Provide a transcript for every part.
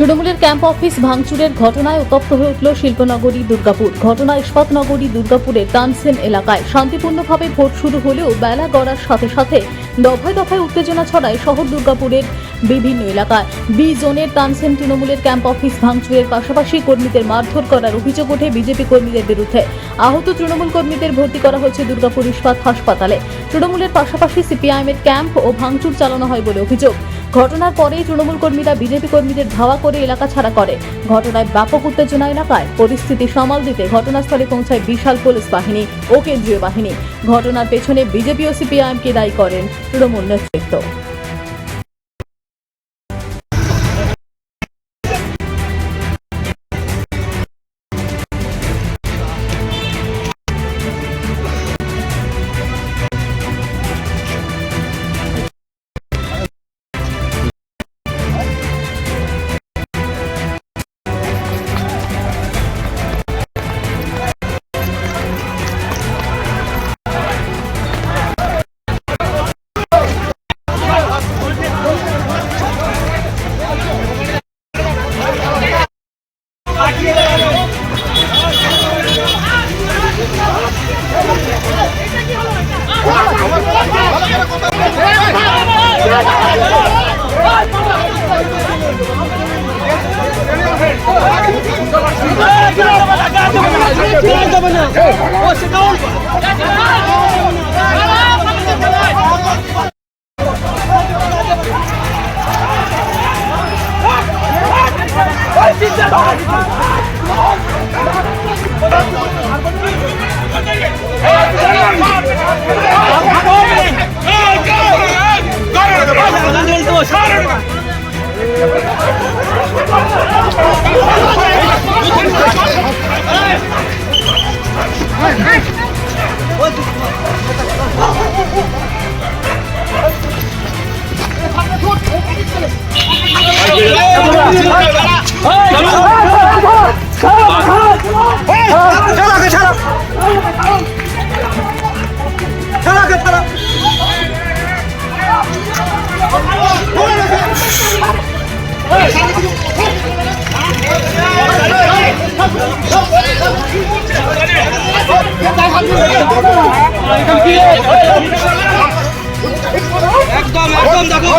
তৃণমূলের camp office ভাঙচুরের ঘটনায় উত্তপ্ত হয়ে উঠল শিল্পনগরী দুর্গাপুর। ঘটনা ইস্পাতনগরী দুর্গাপুরের তানসেন এলাকায়। শান্তিপূর্ণভাবে ভোট শুরু হলেও বেলা গড়ার সাথে সাথে দফায় দফায় উত্তেজনা ছড়ায় শহর দুর্গাপুরের বিভিন্ন এলাকায়। বি জোনের তানসেন তৃণমূলের ক্যাম্প অফিস ভাঙচুরের পাশাপাশি কর্মীদের মারধর করার অভিযোগ ওঠে বিজেপি কর্মীদের বিরুদ্ধে। আহত তৃণমূল কর্মীদের ভর্তি করা হয়েছে দুর্গাপুর ইস্পাত হাসপাতালে। তৃণমূলের পাশাপাশি সিপিআইএমের ক্যাম্প ও ভাঙচুর চালানো হয় বলে অভিযোগ। ঘটনার পরেই তৃণমূল কর্মীরা বিজেপি কর্মীদের ধাওয়া করে এলাকা ছাড়া করে। ঘটনায় ব্যাপক উত্তেজনা এলাকায়। পরিস্থিতি সামাল দিতে ঘটনাস্থলে পৌঁছায় বিশাল পুলিশ বাহিনী ও কেন্দ্রীয় বাহিনী। ঘটনার পেছনে বিজেপি ও সিপিআইএমকে দায়ী করেন তৃণমূল নেতৃত্ব। একদম দেখো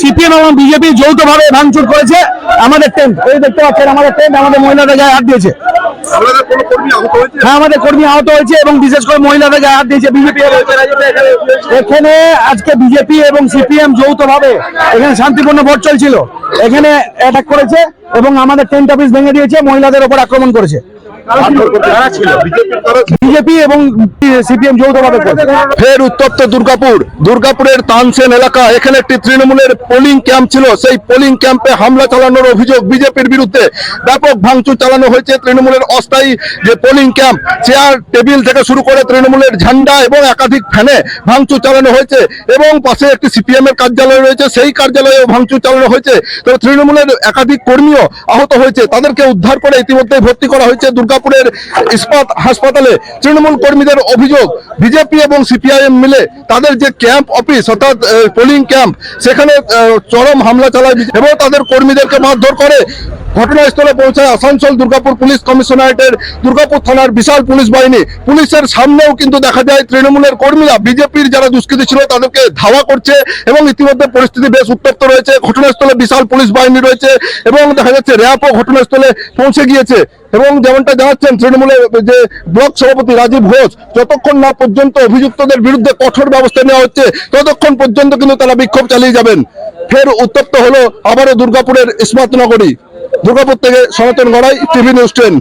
সিপিএম এবং বিজেপি যৌথভাবে ভাঙচুর করেছে আমাদের টেন্ট। এই দেখতে পাচ্ছেন আমাদের টেন্ট, আমাদের মহিলারা গায়ে হাত দিয়েছে। হ্যাঁ, আমাদের কর্মী আহত হয়েছে এবং বিশেষ করে মহিলাদের গায়ে হাত দিয়েছে বিজেপি। এখানে আজকে বিজেপি এবং সিপিএম যৌথভাবে এখানে শান্তিপূর্ণ ভোট চলছিল, এখানে অ্যাটাক করেছে এবং আমাদের টেন্ট অফিস ভেঙে দিয়েছে, মহিলাদের উপর আক্রমণ করেছে। বিজেপি এবং সিপিএম যৌথভাবে করেছে। ফের উত্তপ্ত দুর্গাপুরের তানসেন এলাকা, এখানে একটি তৃণমূলের পোলিং ক্যাম্প ছিল, সেই পোলিং ক্যাম্পে হামলা চালানোর অভিযোগ বিজেপির বিরুদ্ধে। ব্যাপক ভাঙচুর চালানো হয়েছে তৃণমূলের অস্থায়ী যে পোলিং ক্যাম্প, চেয়ার টেবিল থেকে শুরু করে তৃণমূলের ঝান্ডা এবং একাধিক ফ্যানে ভাঙচুর চালানো হয়েছে এবং পাশে একটি সিপিএম এর কার্যালয় রয়েছে, সেই কার্যালয়েও ভাঙচুর চালানো হয়েছে। তবে তৃণমূলের একাধিক কর্মীও আহত হয়েছে, তাদেরকে উদ্ধার করে ইতিমধ্যে ভর্তি করা হয়েছে দুর্গাপুরের ইস্পাত হাসপাতালে। তৃণমূল কর্মীদের অভিযোগ, বিজেপি এবং সিপিআইএম মিলে তাদের যে ক্যাম্প অফিস অর্থাৎ পোলিং ক্যাম্প, সেখানে চরম হামলা চালায় এবং তাদের কর্মীদেরকে মারধর করে। ঘটনাস্থলে পৌঁছায় আসানসোল দুর্গাপুর পুলিশ কমিশনারেটের দুর্গাপুর থানার বিশাল পুলিশ বাহিনী। পুলিশের সামনেও কিন্তু দেখা যায় তৃণমূলের কর্মীরা বিজেপির যারা দুষ্কৃতী ছিল তাদেরকে ধাওয়া করছে এবং ইতিমধ্যে পরিস্থিতি বেশ উত্তপ্ত রয়েছে। ঘটনাস্থলে বিশাল পুলিশ বাহিনী রয়েছে এবং দেখা যাচ্ছে র্যাবও ঘটনাস্থলে পৌঁছে গিয়েছে। এবং যেমনটা জানাচ্ছেন তৃণমূলের যে ব্লক সভাপতি রাজীব ঘোষ, যতক্ষণ না পর্যন্ত অভিযুক্তদের বিরুদ্ধে কঠোর ব্যবস্থা নেওয়া হচ্ছে ততক্ষণ পর্যন্ত কিন্তু তারা বিক্ষোভ চালিয়ে যাবেন। ফের উত্তপ্ত হলো আবারও দুর্গাপুরের ইস্পাত নগরী। দুর্গাপুর থেকে সনাতন গড়াই, টিভি নিউজ 10।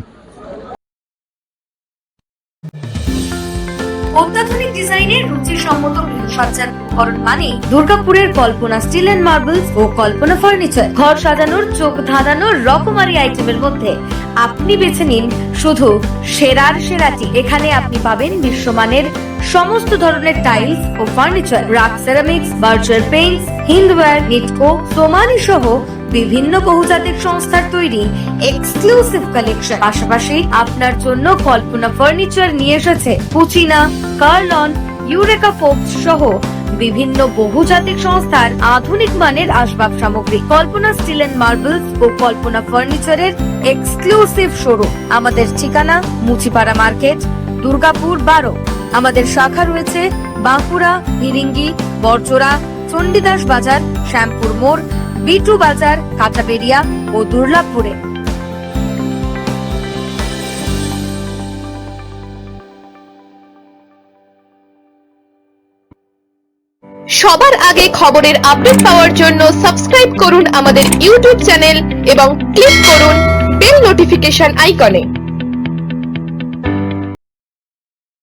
অত্যাধুনিক ডিজাইনের রুচিসম্মত গৃহসজ্জার উপকরণ মানে দুর্গাপুরের কল্পনা স্টিল এন্ড মার্বেলস ও কল্পনা ফার্নিচার। ঘর সাজানোর, চোখ ধাঁধানোর রকমারি আইটেমের মধ্যে আপনি বেছে নিন শুধু সেরার সেরাটি। এখানে আপনি পাবেন বিশ্বমানের সমস্ত ধরনের টাইলস ও furniture, RAK ceramics, Berger paints, Hindware, Nitco, Somany সহ বিভিন্ন বহুজাতিক সংস্থার তৈরি এক্সক্লুসিভ কালেকশন। পাশাপাশি আপনার জন্য কল্পনা ফার্নিচার নিয়ে এসেছে পুচিনা, কার্লন, ইউরেকা ফোর্বস সহ বিভিন্ন বহুজাতিক সংস্থার আধুনিক মানের আসবাব সামগ্রী। কল্পনা স্টিল এন্ড মার্বেলস ও কল্পনা ফার্নিচারের এক্সক্লুসিভ শোরুম। আমাদের ঠিকানা মুচিপাড়া মার্কেট, দুর্গাপুর 12। আমাদের শাখা রয়েছে বাঁকুড়া, ফিরিঙ্গি, বড়জোড়া, চণ্ডীদাস বাজার, শ্যামপুর মোড়, বিটু বাজার, কাঁচাবেড়িয়া ও দুর্লাভপুরে। সবার আগে খবরের আপডেট পাওয়ার জন্য সাবস্ক্রাইব করুন আমাদের ইউটিউব চ্যানেল এবং ক্লিক করুন বেল নোটিফিকেশন আইকনে।